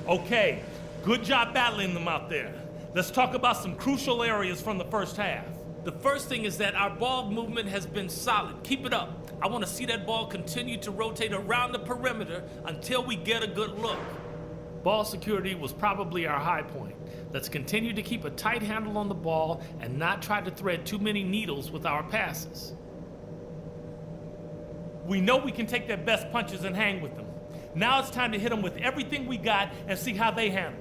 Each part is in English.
Okay, good job battling them out there. Let's talk about some crucial areas from the first half. The first thing is that our ball movement has been solid. Keep it up. I want to see that ball continue to rotate around the perimeter until we get a good look. Ball security was probably our high point. Let's continue to keep a tight handle on the ball and not try to thread too many needles with our passes. We know we can take their best punches and hang with them. Now it's time to hit them with everything we got and see how they handle it.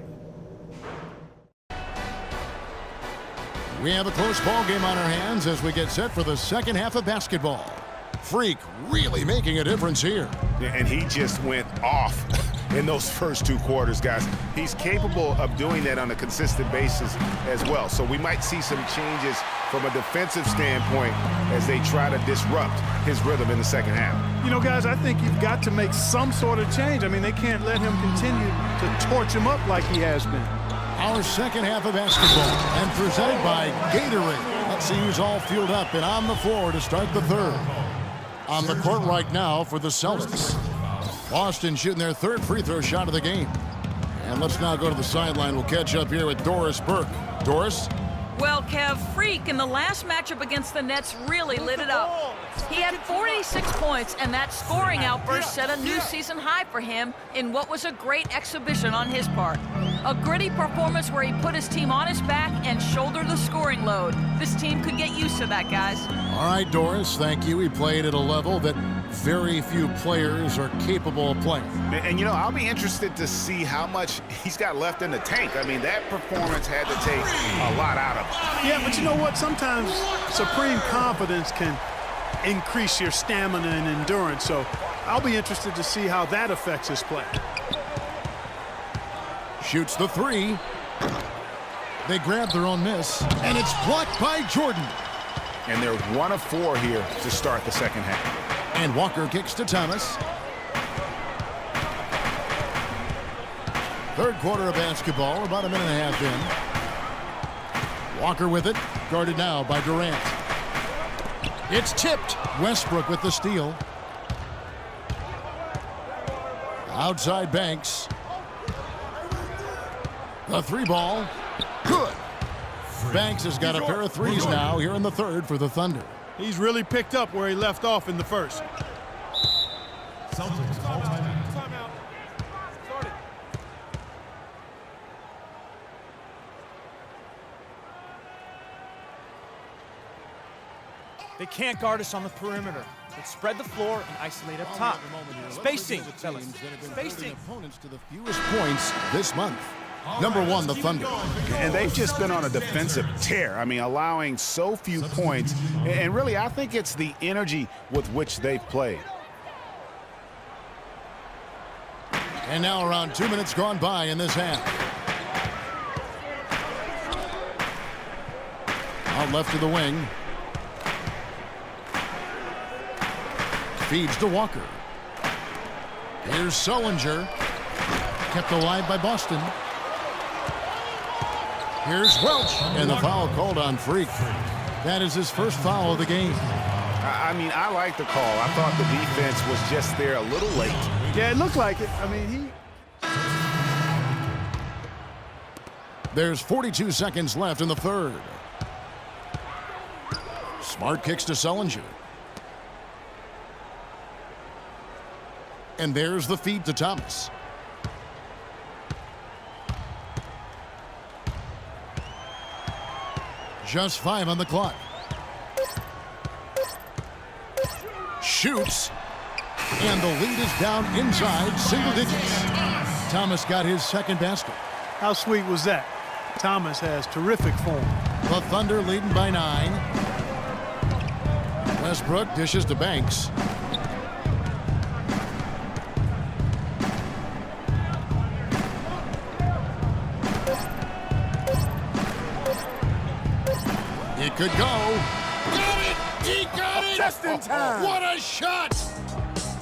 We have a close ball game on our hands as we get set for the second half of basketball. Freak really making a difference here. And he just went off in those first 2 quarters, guys. He's capable of doing that on a consistent basis as well. So we might see some changes from a defensive standpoint as they try to disrupt his rhythm in the second half. You know, guys, I think you've got to make some sort of change. I mean, they can't let him continue to torch him up like he has been. Our second half of basketball and presented by Gatorade. Let's see who's all fueled up and on the floor to start the third. On the court right now for the Celtics. Boston shooting their 3rd free throw shot of the game. And let's now go to the sideline. We'll catch up here with Doris Burke. Doris? Well, Kev, Freak in the last matchup against the Nets really lit it up. He had 46 points, and that scoring outburst set a new season high for him in what was a great exhibition on his part. A gritty performance where he put his team on his back and shouldered the scoring load. This team could get used to that, guys. All right, Doris, thank you. He played at a level that very few players are capable of playing. And, you know, I'll be interested to see how much he's got left in the tank. I mean, that performance had to take a lot out of him. Yeah, but you know what? Sometimes supreme confidence can increase your stamina and endurance. So I'll be interested to see how that affects his play. Shoots the 3. They grab their own miss, and it's blocked by Jordan. And they're 1 of 4 here to start the second half. And Walker kicks to Thomas. 3rd quarter of basketball, about a minute and a half in. Walker with it, guarded now by Durant. It's tipped. Westbrook with the steal. Outside Banks. The 3 ball. Good. Banks has got a pair of 3s now here in the 3rd for the Thunder. He's really picked up where he left off in the first. They can't guard us on the perimeter. Let's spread the floor and isolate up top. Spacing, fellas. Spacing. Opponents to the fewest points this month. Number 1, the Thunder. And they've just been on a defensive tear. I mean, allowing so few points. And really, I think it's the energy with which they've played. And now around 2 minutes gone by in this half. Out left to the wing. Feeds to Walker. Here's Sullinger. Kept alive by Boston. Here's Welch, and the foul called on Freak. That is his first foul of the game. I mean, I like the call. I thought the defense was just there a little late. Yeah, it looked like it. I mean, There's 42 seconds left in the 3rd. Smart kicks to Sullinger. And there's the feed to Thomas. Just 5 on the clock. Shoots. And the lead is down inside single digits. Thomas got his 2nd basket. how sweet was that? Thomas has terrific form. The Thunder leading by 9. Westbrook dishes to Banks. It could go. Got it! He got it! Just in time. What a shot!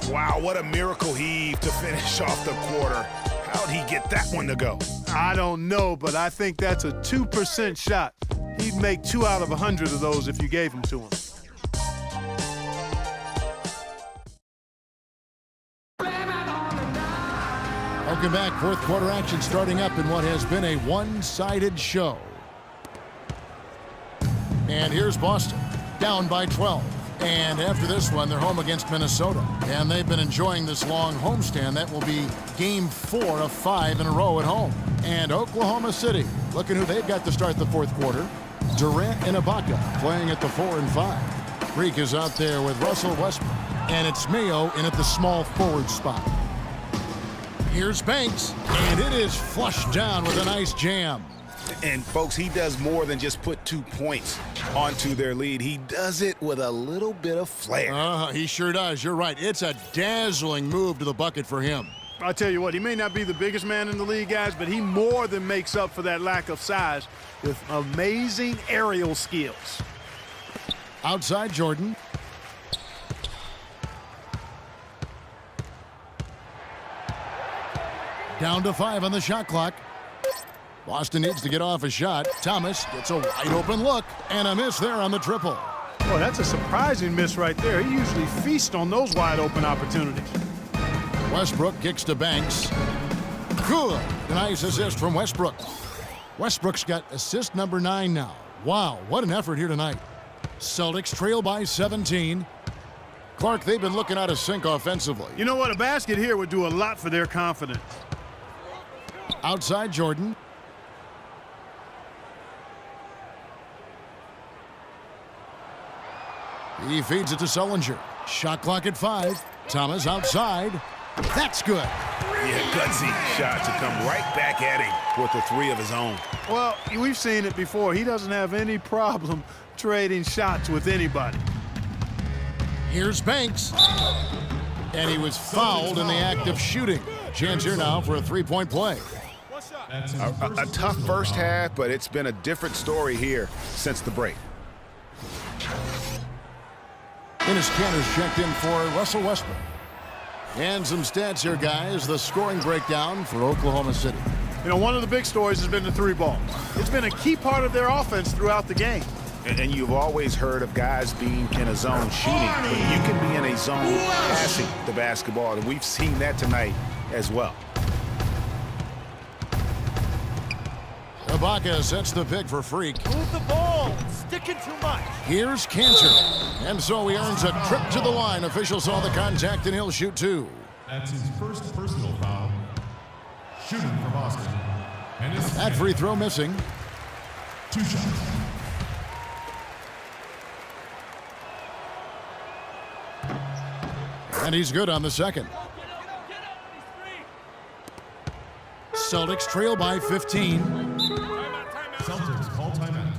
Wow, what a miracle heave to finish off the quarter. How'd he get that one to go? I don't know, but I think that's a 2% shot. He'd make 2 out of 100 of those if you gave them to him. Welcome back. Fourth quarter action starting up in what has been a one-sided show. And here's Boston, down by 12. And after this one, they're home against Minnesota. And they've been enjoying this long homestand. That will be game 4 of 5 in a row at home. And Oklahoma City, looking who they've got to start the fourth quarter. Durant and Ibaka playing at the 4 and 5. Freak is out there with Russell Westbrook. And it's Mayo in at the small forward spot. Here's Banks, and it is flushed down with a nice jam. And, folks, he does more than just put 2 points onto their lead. He does it with a little bit of flair. He sure does. You're right. It's a dazzling move to the bucket for him. I'll tell you what, he may not be the biggest man in the league, guys, but he more than makes up for that lack of size with amazing aerial skills. Outside Jordan. Down to 5 on the shot clock. Boston needs to get off a shot. Thomas gets a wide open look and a miss there on the triple. Boy, that's a surprising miss right there. He usually feasts on those wide open opportunities. Westbrook kicks to Banks. Good. A nice assist from Westbrook. Westbrook's got assist number 9 now. Wow, what an effort here tonight. Celtics trail by 17. Clark, they've been looking out of sync offensively. You know what? A basket here would do a lot for their confidence. Outside Jordan. He feeds it to Sullinger. Shot clock at 5. Thomas outside. That's good. Yeah, gutsy shot to come right back at him with the 3 of his own. Well, we've seen it before. He doesn't have any problem trading shots with anybody. Here's Banks. And he was fouled in the act of shooting. Chance here now for a 3-point play. A tough first half, but it's been a different story here since the break. Dennis Cantor's checked in for Russell Westbrook. And some stats here, guys. The scoring breakdown for Oklahoma City. You know, one of the big stories has been the 3-ball. It's been a key part of their offense throughout the game. And you've always heard of guys being in a zone shooting, but you can be in a zone passing the basketball, and we've seen that tonight as well. Ibaka sets the pick for Freak. Move the ball. Sticking too much. Here's Cantor. And so he earns a trip to the line. Officials saw the contact, and he'll shoot 2. That's his first personal foul. Shooting for Boston. And that free throw missing. 2 shots. And he's good on the second. Celtics trail by 15. Celtics call timeout.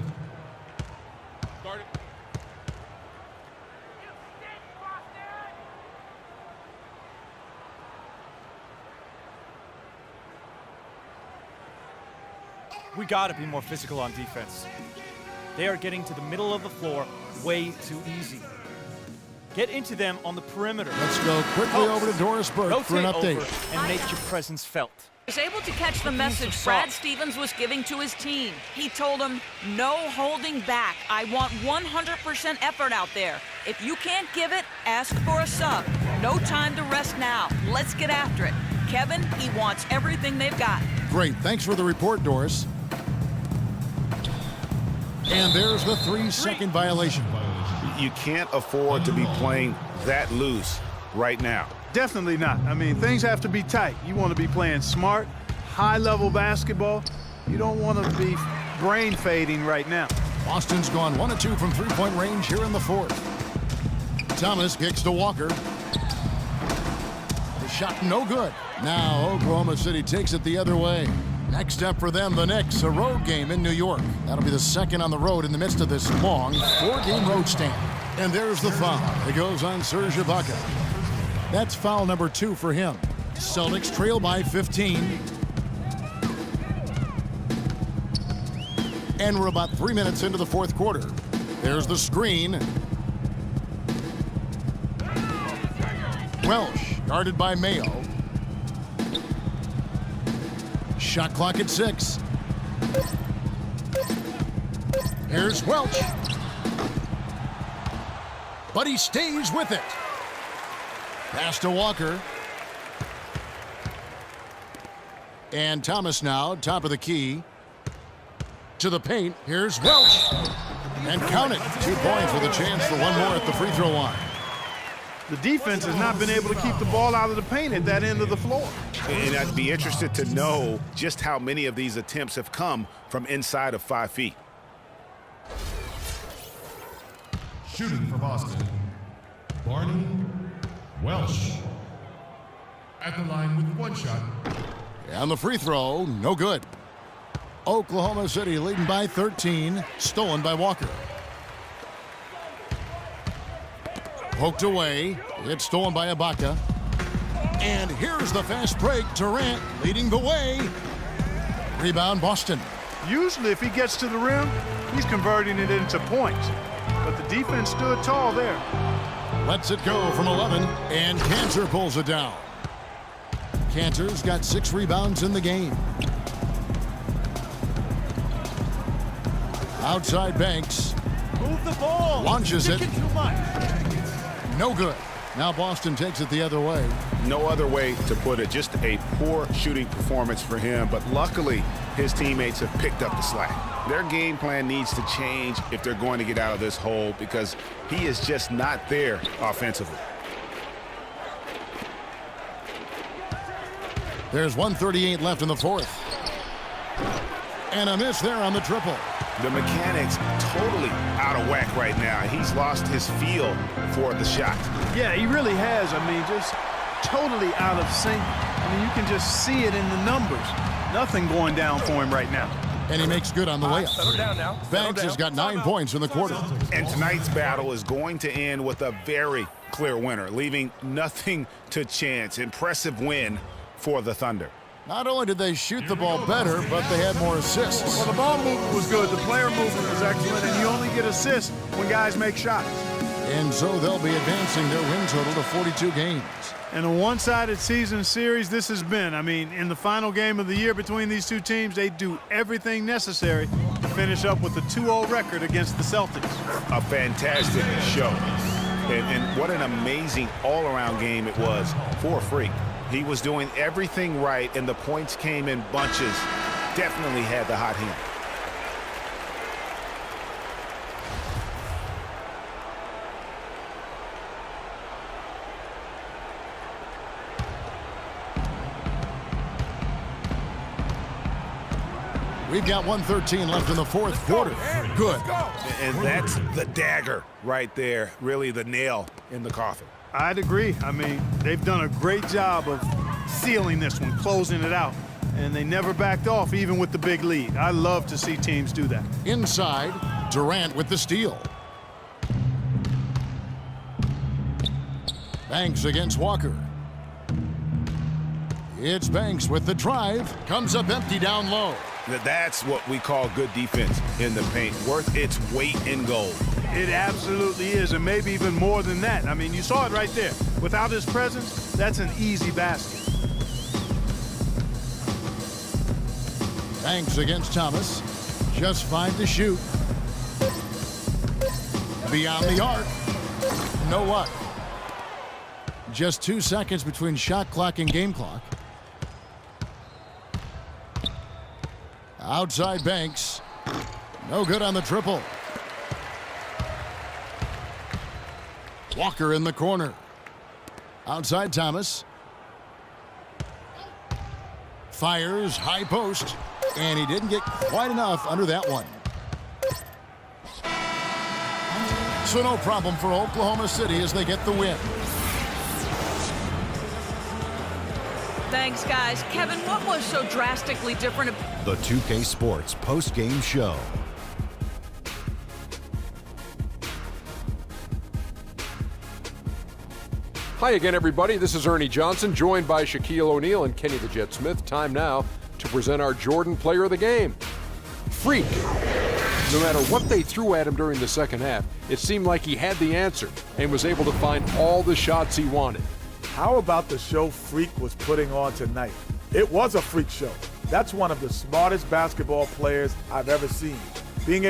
We got to be more physical on defense. They are getting to the middle of the floor way too easy. Get into them on the perimeter. Let's go quickly over to Doris Burke for an update. Over and make your presence felt. He was able to catch the message Brad Stevens was giving to his team. He told them, no holding back. I want 100% effort out there. If you can't give it, ask for a sub. No time to rest now. Let's get after it. Kevin, he wants everything they've got. Great. Thanks for the report, Doris. And there's the 3-second violation. You can't afford to be playing that loose right now. Definitely not. I mean, things have to be tight. You want to be playing smart, high-level basketball. You don't want to be brain fading right now. Boston's gone 1 of 2 from 3-point range here in the fourth. Thomas kicks to Walker. The shot no good. Now Oklahoma City takes it the other way. Next up for them, the Knicks, a road game in New York. That'll be the second on the road in the midst of this long 4-game road stand. And there's the foul. It goes on Serge Ibaka. That's foul number 2 for him. Celtics trail by 15. And we're about 3 minutes into the fourth quarter. There's the screen. Welsh, guarded by Mayo. Shot clock at 6. Here's Welch. But he stays with it. Pass to Walker. And Thomas now, top of the key. To the paint. Here's Welch. And count it. 2 points with a chance for one more at the free throw line. The defense has not been able to keep the ball out of the paint at that end of the floor. And I'd be interested to know just how many of these attempts have come from inside of 5 feet. Shooting for Boston, Barney Welsh. At the line with 1 shot. And the free throw, no good. Oklahoma City leading by 13, stolen by Walker. Poked away, it's stolen by Ibaka. And here's the fast break, Durant leading the way. Rebound, Boston. Usually if he gets to the rim, he's converting it into points. But the defense stood tall there. Lets it go from 11, and Cantor pulls it down. Cantor's got 6 rebounds in the game. Outside Banks. Move the ball. Launches it. Too much. No good. Now Boston takes it the other way. No other way to put it. Just a poor shooting performance for him. But luckily, his teammates have picked up the slack. Their game plan needs to change if they're going to get out of this hole because he is just not there offensively. There's 1:38 left in the fourth. And a miss there on the triple. The mechanics totally out of whack right now. He's lost his feel for the shot. Yeah, he really has. I mean, just totally out of sync. I mean, you can just see it in the numbers. Nothing going down for him right now. And he makes good on the layup. Settle down now. Banks has got 9 points in the quarter. And tonight's battle is going to end with a very clear winner, leaving nothing to chance. Impressive win for the Thunder. Not only did they shoot the ball better, but they had more assists. Well, the ball movement was good. The player movement was excellent, and you only get assists when guys make shots. And so they'll be advancing their win total to 42 games. And a one-sided season series this has been. I mean, in the final game of the year between these two teams, they do everything necessary to finish up with a 2-0 record against the Celtics. A fantastic show. And what an amazing all-around game it was for Freak. He was doing everything right, and the points came in bunches. Definitely had the hot hand. We've got 1:13 left in the fourth quarter. Good. And that's the dagger right there, really the nail in the coffin. I'd agree. I mean, they've done a great job of sealing this one, closing it out. And they never backed off, even with the big lead. I love to see teams do that. Inside, Durant with the steal. Banks against Walker. It's Banks with the drive. Comes up empty down low. That's what we call good defense in the paint, worth its weight in gold. It absolutely is, and maybe even more than that. I mean, you saw it right there. Without his presence, that's an easy basket. Banks against Thomas. Just 5 to shoot. Beyond the arc. No luck. Just 2 seconds between shot clock and game clock. Outside Banks. No good on the triple. Walker in the corner. Outside Thomas. Fires, high post. And he didn't get quite enough under that one. So no problem for Oklahoma City as they get the win. Thanks, guys. Kevin, what was so drastically different? The 2K Sports post-game show. Hi again, everybody. This is Ernie Johnson, joined by Shaquille O'Neal and Kenny the Jet Smith. Time now to present our Jordan Player of the Game. Freak. No matter what they threw at him during the second half, it seemed like he had the answer and was able to find all the shots he wanted. How about the show Freak was putting on tonight? It was a freak show. That's one of the smartest basketball players I've ever seen. Being